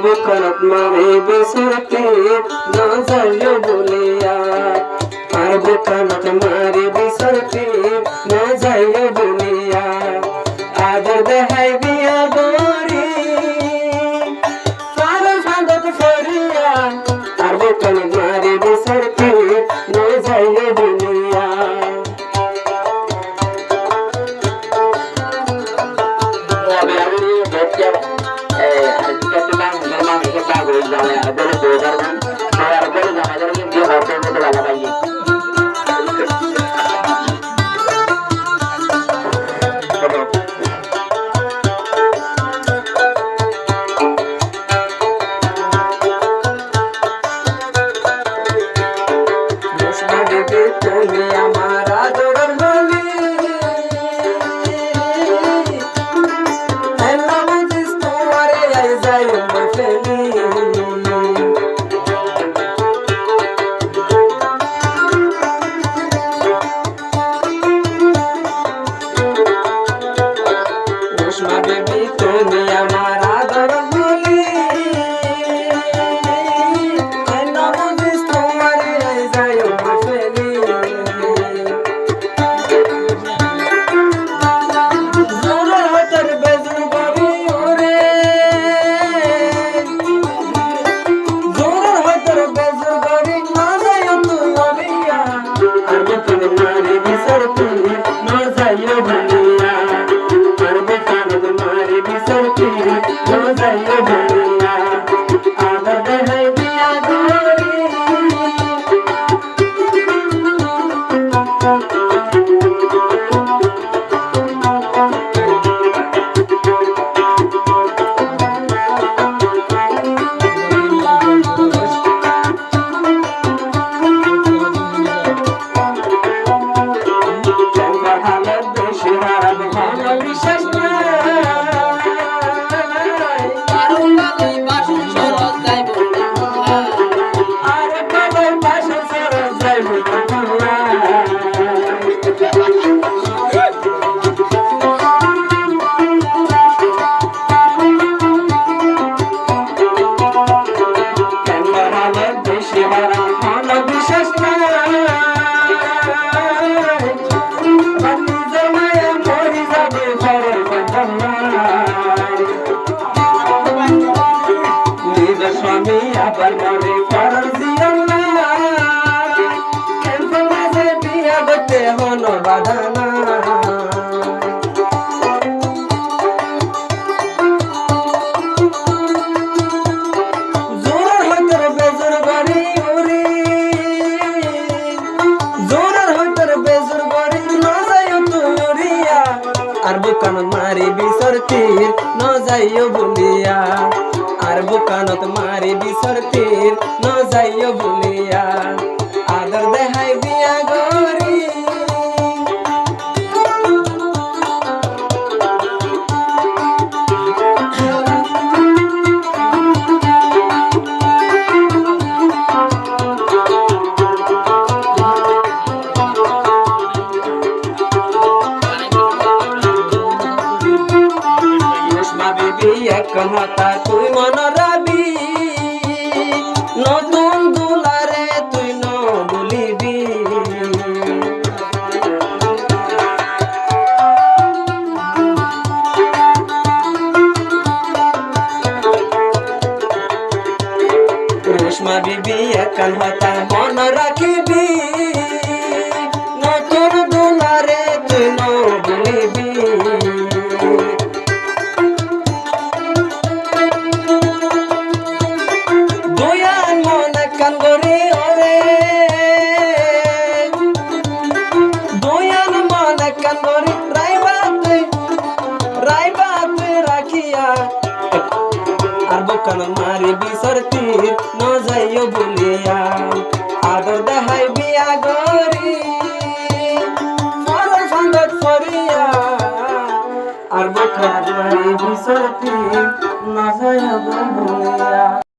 বুকনত মারে বিসরতে না যাইও বলিয়া আর বুকনত মারে বিসরতে না যাইও বলিয়া আদর দেহাই বিয়া গরি ফাদর ফাদর ফরিয়া আর বুকনত মারে বিসরতে না যাইও বলিয়া তুমি আমার আদরের বলি বুঝিস তোমারে আই যাই ফেলি রোশমা বেবি তুমি আমার আদরের বলি বুঝিস তোমারে আই যাই ফেলি স্বামী আবার মরে করার জিয়ানা কেন মাঝে বিয়া করতে হন বাধানা জোর হইতর বেজর বাড়ি ওরে জোর হইতর বেজর বাড়ি না যাইও তুরিয়া আর বুকান মারি বিসরতির না যাইও বলিয়া আর বুকানত মারি বিসরতির না যাইও বলিয়া আদর দেহাই বিয়া গরি এক কথা তুই মন রাবি নতুন দুলারে তুই ন বলিবি রোশমা বিবি এক কথা মন রাখিবি নতুন দুলারে তুই ন বলিবি আর বুকান মারি বিসরতির না যাইও বলিয়া আদর দেহাই বিয়া গরি ফরল ফান্দত ফরিয়া আর বুকান মারি বিসরতির না যাইও বলিয়া।